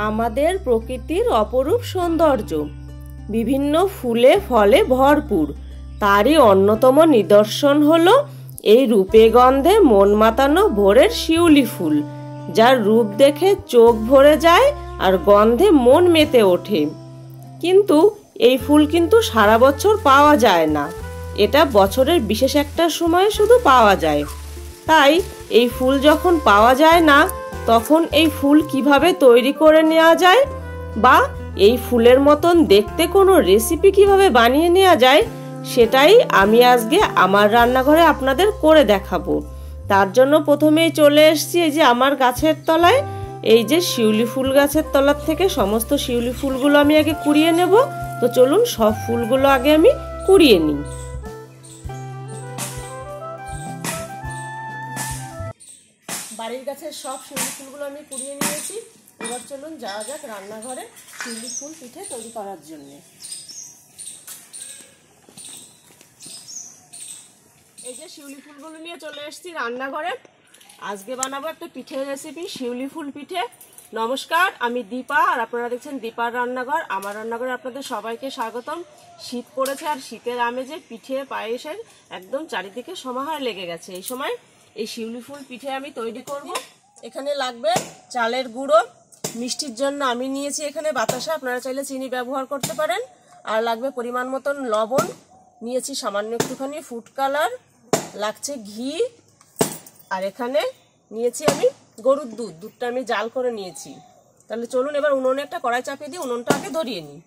আমাদের প্রকৃতির অপরূপ সৌন্দর্য, বিভিন্ন ফুলে ফলে ভরপুর। তারই অন্যতম নিদর্শন হলো এই রূপে গন্ধে মন মাতানো ভোরের শিউলি ফুল, যার রূপ দেখে চোখ ভরে যায় আর গন্ধে মন মেতে ওঠে। কিন্তু এই ফুল কিন্তু সারা বছর পাওয়া যায় না, এটা বছরের বিশেষ একটা সময়ে শুধু পাওয়া যায়। তাই এই ফুল যখন পাওয়া যায় না, তখন এই ফুল কিভাবে তৈরি করে নেওয়া যায় বা এই ফুলের মতন দেখতে কোনো রেসিপি কিভাবে বানিয়ে নেওয়া যায়, সেটাই আমি আজকে আমার রান্নাঘরে আপনাদের করে দেখাবো। তার জন্য প্রথমেই চলে এসেছি এই যে আমার গাছের তলায়। এই যে শিউলি ফুল গাছের তলার থেকে সমস্ত শিউলি ফুলগুলো আমি আগে কুড়িয়ে নেব। তো চলুন সব ফুলগুলো আগে আমি কুড়িয়ে নিই। বাড়ির গাছের সব শিউলি ফুলগুলো আমি কুড়িয়ে নিয়েছি। এবার চলুন যাওয়া যাক রান্নাঘরে শিউলি ফুল পিঠে তৈরি করার জন্য। এই যে শিউলি ফুলগুলো নিয়ে চলে এসেছি রান্নাঘরে। আজকে বানাবো একটা পিঠের রেসিপি, শিউলি ফুল পিঠে। নমস্কার, আমি দীপা আর আপনারা দেখছেন দীপার রান্নাঘর। আমার রান্নাঘরে আপনাদের সবাইকে স্বাগতম। শীত পড়েছে আর শীতের আমেজে পিঠে পায়েসের একদম চারিদিকে সমাহার লেগে গেছে। এই সময় এই শিউলি ফুল পিঠে আমি তৈরি করব। এখানে লাগবে চালের গুঁড়ো, মিষ্টির জন্য আমি নিয়েছি এখানে বাতাসা, আপনারা চাইলে চিনি ব্যবহার করতে পারেন। আর লাগবে পরিমাণ মতন লবণ, নিয়েছি সামান্য একটুখানি ফুড কালার, লাগছে ঘি, আর এখানে নিয়েছি আমি গরুর দুধ। দুধটা আমি জাল করে নিয়েছি। তাহলে চলুন এবার উনুনে একটা কড়াই চাপিয়ে দিয়ে উনুনটা আগে ধরিয়ে নিই।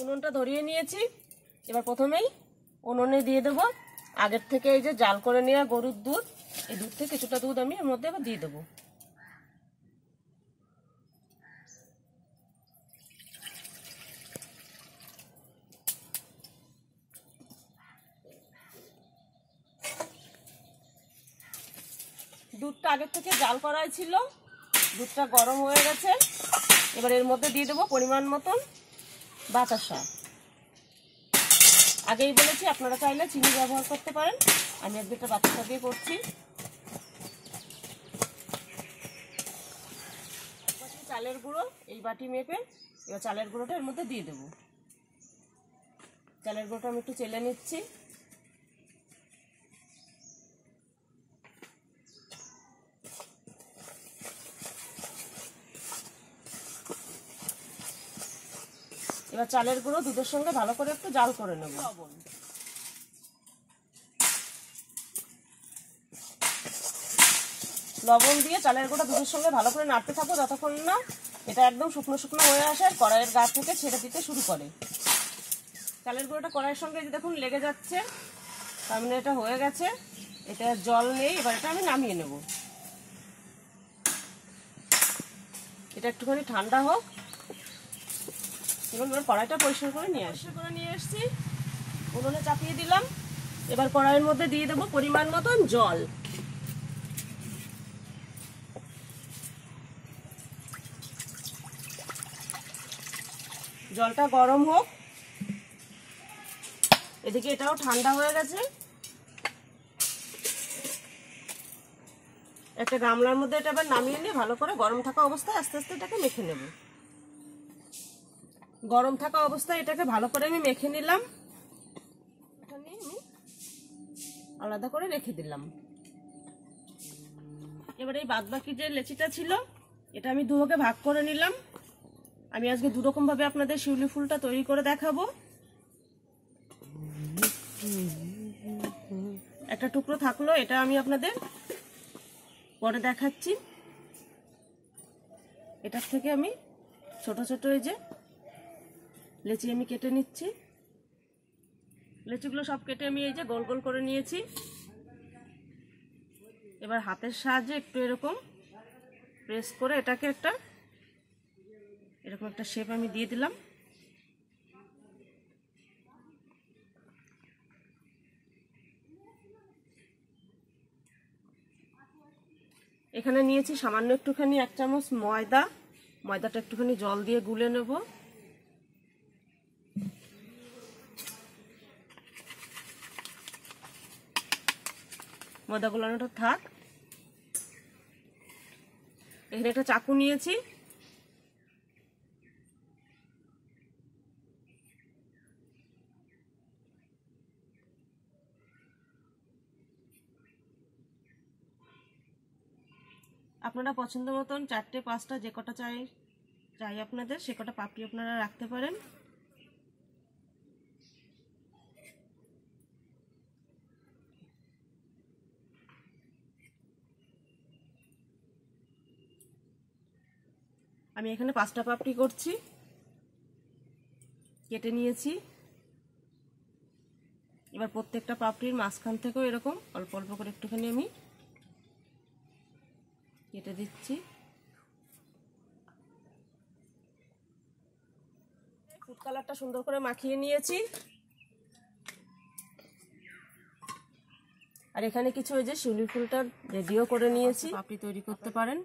উনুনটা ধরিয়ে নিয়েছি। এবার প্রথমেই উনুনে দিয়ে দেবো আগের থেকে এই যে জাল করে নেওয়া গরুর দুধ। এই দুধ থেকে কিছুটা দুধ আমি এর মধ্যে এবার দিয়ে দেবো। দুধটা আগের থেকে জাল করাই ছিল, দুধটা গরম হয়ে গেছে। এবার এর মধ্যে দিয়ে দেবো পরিমাণ মতন বাতাসা। আগেই বলেছি আপনারা চাইলে চিনি ব্যবহার করতে পারেন, আমি এক দুটো বাতাসা দিয়ে করছি। চালের গুঁড়ো এই বাটি মেপে এবার চালের গুঁড়োটা এর মধ্যে দিয়ে দেবো। চালের গুঁড়োটা আমি একটু চেলে নিচ্ছি। এবার চালের গুঁড়ো দুধের সঙ্গে ভালো করে একটু জাল করে নেব। লবণ দিয়ে চালের গুঁড়ো দুধের সঙ্গে ভালো করে নাড়তে থাকবো যতক্ষণ না এটা একদম শুকনো শুকনো হয়ে আসে আর কড়াইয়ের গা থেকে ছেড়ে দিতে শুরু করে। চালের গুঁড়োটা কড়াইয়ের সঙ্গে দেখুন লেগে যাচ্ছে, তার মানে এটা হয়ে গেছে। এটা জল নেই, এবার এটা আমি নামিয়ে নেব। এটা একটুখানি ঠান্ডা হোক। এবার কড়াইটা পরিষ্কার করে নিয়ে এসছি, উনুনে চাপিয়ে দিলাম। এবার কড়াইয়ের মধ্যে দিয়ে দেবো পরিমাণ মতন জল। জলটা গরম হোক। এদিকে এটাও ঠান্ডা হয়ে গেছে। একটা গামলার মধ্যে এটা আবার নামিয়ে নিয়ে ভালো করে গরম থাকা অবস্থায় আস্তে আস্তে এটাকে মেখে নেব। গরম থাকা অবস্থায় এটাকে ভালো করে আমি মেখে নিলাম। এটা নিয়ে আমি আলাদা করে রেখে দিলাম। এবার এই বাদবাকি যে লেচিটা ছিল এটা আমি দুভাগে ভাগ করে নিলাম। আমি আজকে দুরকম ভাবে আপনাদের শিউলি ফুলটা তৈরি করে দেখাবো। একটা টুকরো থাকলো, এটা আমি আপনাদের পরে দেখাচ্ছি। এটার থেকে আমি ছোট ছোট এই যে লেচি আমি কেটে নিচ্ছি। লেচিগুলো সব কেটে আমি এই যে গোল গোল করে নিয়েছি। এবার হাতের সাহায্যে একটু এরকম প্রেস করে এটাকে এরকম একটা শেপ আমি দিয়ে দিলাম। এখানে নিয়েছি সামান্য একটুখানি 1 চামচ ময়দা। ময়দাটা একটুখানি জল দিয়ে গুলে নেব। ময়দা গোলানোটা থাক। এখানে একটা চাকু নিয়েছি, আপনারা পছন্দ মতন 4টে 5টা যে কটা চাই আপনাদের সে কটা পাপড়ি আপনারা রাখতে পারেন। আমি এখানে 5টা পাপড়ি করছি, কেটে নিয়েছি। এবার প্রত্যেকটা পাপড়ির মাঝখান থেকেও এরকম অল্প অল্প করে একটুখানি আমি কেটে দিচ্ছি। ফুড কালারটা সুন্দর করে মাখিয়ে নিয়েছি। আর এখানে কিছু ওই যে শিউলি ফুলটা রেডিও করে নিয়েছি, পাপড়ি তৈরি করতে পারেন।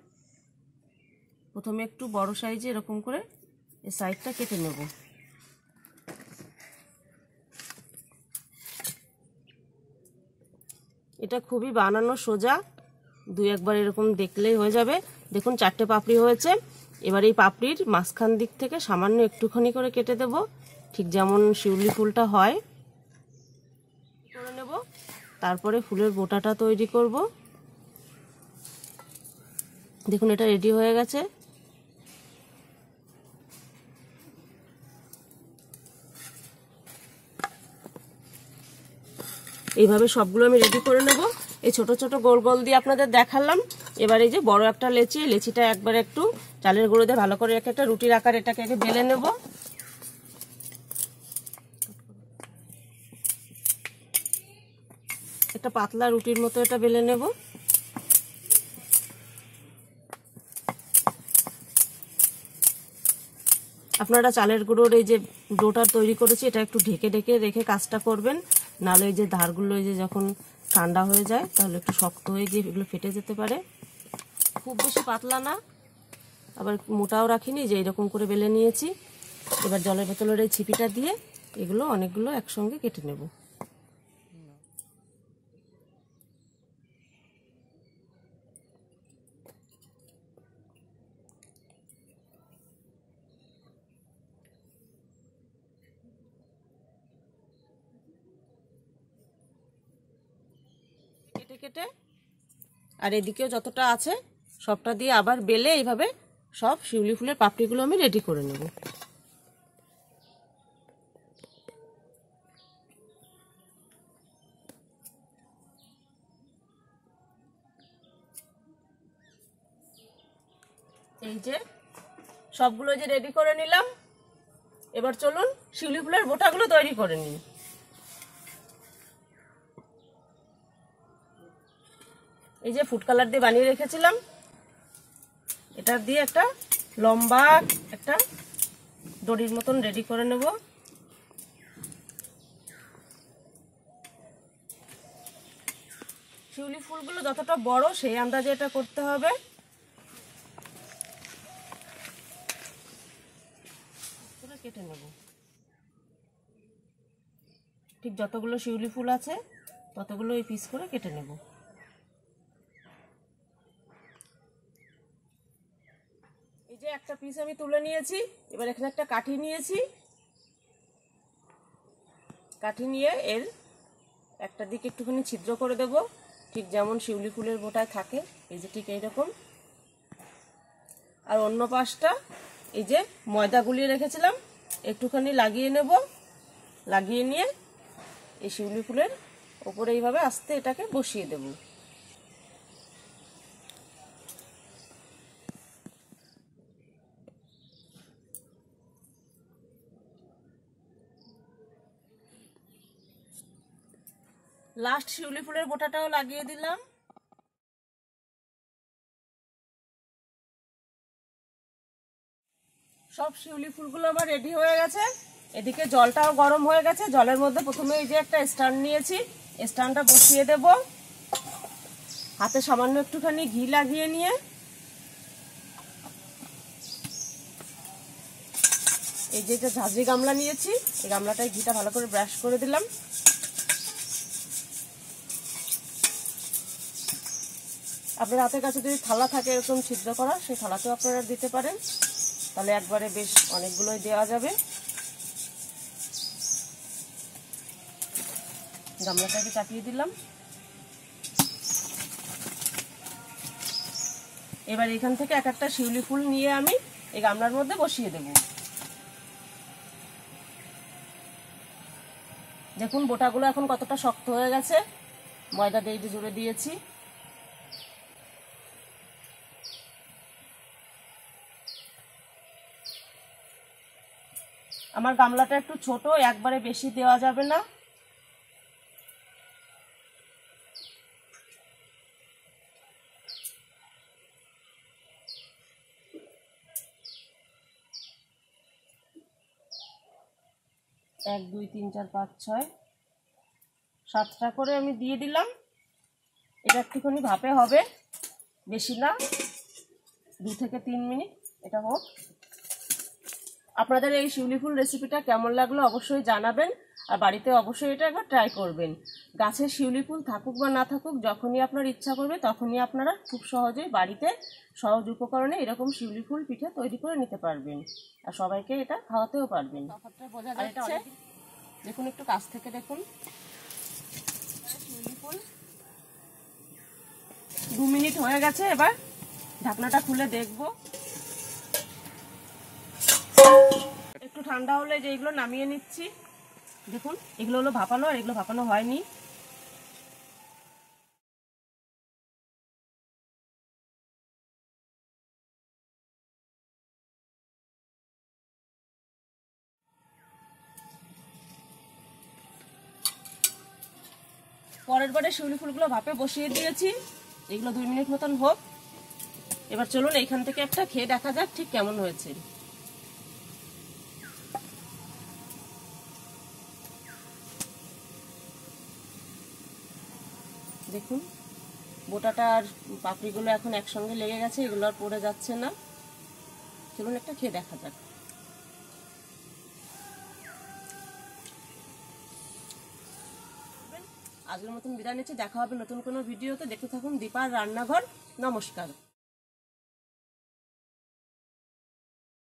প্রথমে একটু বড় সাইজে এরকম করে এই সাইডটা কেটে নেব। এটা খুবই বানানো সোজা, 2-1 বার এরকম দেখলেই হয়ে যাবে। দেখুন 4টে পাপড়ি হয়েছে। এবার এই পাপড়ির মাঝখান দিক থেকে সামান্য একটুখানি করে কেটে দেব, ঠিক যেমন শিউলি ফুলটা হয় করে নেব। তারপরে ফুলের বোটাটা তৈরি করব। দেখুন এটা রেডি হয়ে গেছে। এইভাবে সবগুলো আমি রেডি করে নেব। এই ছোট ছোট গোল গোল দিয়ে আপনাদের দেখালাম। এবার এই যে বড় একটা লেচি, লেচিটা একবার একটু চালের গুঁড়ো দিয়ে ভালো করে একটা রুটির আকার এটাকে আগে বেলে নেব। একটা পাতলা রুটির মতো এটা বেলে নেব। আপনারা চালের গুঁড়োর এই যে ডোটা তৈরি করেছি এটা একটু ঢেকে ঢেকে রেখে কাজটা করবেন, নাহলে এই যে ধারগুলো এই যে যখন ঠান্ডা হয়ে যায় তাহলে একটু শক্ত হয়ে গিয়ে এগুলো ফেটে যেতে পারে। খুব বেশি পাতলা না, আবার মোটাও রাখিনি, যে এরকম করে বেলে নিয়েছি। এবার জলের বোতলের এই ছিপিটা দিয়ে এগুলো অনেকগুলো একসঙ্গে কেটে নেব। কেটে কেটে আর এদিকেও যতটা আছে সবটা দিয়ে আবার বেলে এইভাবে সব শিউলি ফুলের পাপড়িগুলো আমি রেডি করে নেব। এই যে সবগুলো যে রেডি করে নিলাম। এবার চলুন শিউলি ফুলের বোটাগুলো তৈরি করে নিই। এই যে ফুড কালার দিয়ে বানিয়ে রেখেছিলাম, এটা দিয়ে একটা লম্বা একটা দড়ির মতন রেডি করে নেব। শিউলি ফুলগুলো যতটা বড় সেই আন্দাজে এটা করতে হবে। কেটে নেব, ঠিক যতগুলো শিউলি ফুল আছে ততগুলো এই পিস করে কেটে নেব। এই যে একটা পিস আমি তুলে নিয়েছি। এবার এখানে একটা কাঠি নিয়েছি, কাঠি নিয়ে এর একটা দিকে একটুখানি ছিদ্র করে দেব, ঠিক যেমন শিউলি ফুলের বোটায় থাকে, এই যে ঠিক এইরকম। আর অন্য পাশটা এই যে ময়দা গুলিয়ে রেখেছিলাম একটুখানি লাগিয়ে নেব। লাগিয়ে নিয়ে এই শিউলি ফুলের ওপরে এইভাবে আস্তে এটাকে বসিয়ে দেব। লাস্ট শিউলি ফুলের বোটাটাও লাগিয়ে দিলাম। সব শিউলি ফুলগুলো আমার রেডি হয়ে গেছে। এদিকে জলটাও গরম হয়ে গেছে। জলের মধ্যে প্রথমে এই যে একটা স্ট্যান্ড নিয়েছি, স্ট্যান্ডটা বসিয়ে দেব। হাতে সামান্য একটুখানি ঘি লাগিয়ে নিয়ে এই যে ঝাঁঝরি গামলা নিয়েছি, এই গামলাটায় ঘিটা ভালো করে ব্রাশ করে দিলাম। আপনার হাতের কাছে যদি থালা থাকে এরকম ছিদ্র করা, সেই থালাতেও আপনারা দিতে পারেন, তাহলে একবারে বেশ অনেকগুলোই দেওয়া যাবে। গামলাটাকে চাপিয়ে দিলাম। এবার এখান থেকে এক একটা শিউলি ফুল নিয়ে আমি এই গামলার মধ্যে বসিয়ে দেব। দেখুন বোটাগুলো এখন কতটা শক্ত হয়ে গেছে, ময়দা দিয়ে জুড়ে দিয়েছি। আমার গামলাটা একটু ছোট, একবারে বেশি দেওয়া যাবে না। এক দুই তিন চার পাঁচ ছয় সাতটা করে আমি দিয়ে দিলাম। এটা একটুখানি ভাপে হবে, বেশি না, 2 থেকে 3 মিনিট এটা হোক। আপনাদের এই শিউলি ফুল রেসিপিটা কেমন লাগলো অবশ্যই জানাবেন, আর বাড়িতে অবশ্যই এটা একবার ট্রাই করবেন। গাছের শিউলি ফুল থাকুক বা না থাকুক, যখনই আপনার ইচ্ছা করবে তখনই আপনারা খুব সহজেই বাড়িতে সহজ উপকরণে এরকম শিউলি ফুল পিঠে তৈরি করে নিতে পারবেন, আর সবাইকে এটা খাওয়াতেও পারবেন। বোঝা যাচ্ছে, দেখুন একটু কাছ থেকে দেখুন শিউলি ফুল। 2 মিনিট হয়ে গেছে, এবার ঢাকনাটা খুলে দেখবো। একটু ঠান্ডা হলে যে এগুলো নামিয়ে নিচ্ছি। দেখুন এগুলো হলো ভাপানো, আর এগুলো ভাপানো হয়নি। পরের বারে শিউলি ফুলগুলো ভাপে বসিয়ে দিয়েছি, এগুলো 2 মিনিট মতন হোক। এবার চলুন এইখান থেকে একটা খেয়ে দেখা যাক ঠিক কেমন হয়েছে। দেখুন বোটাটা আর পাপড়িগুলো এখন একসঙ্গে লেগে গেছে, এগুলো আর পড়ে যাচ্ছে না। চলুন একটা খেয়ে দেখা যাক। আজকের মতন বিদায় নিচ্ছি, দেখা হবে নতুন কোনো ভিডিওতে। দেখতে থাকুন দীপার রান্নাঘর। নমস্কার।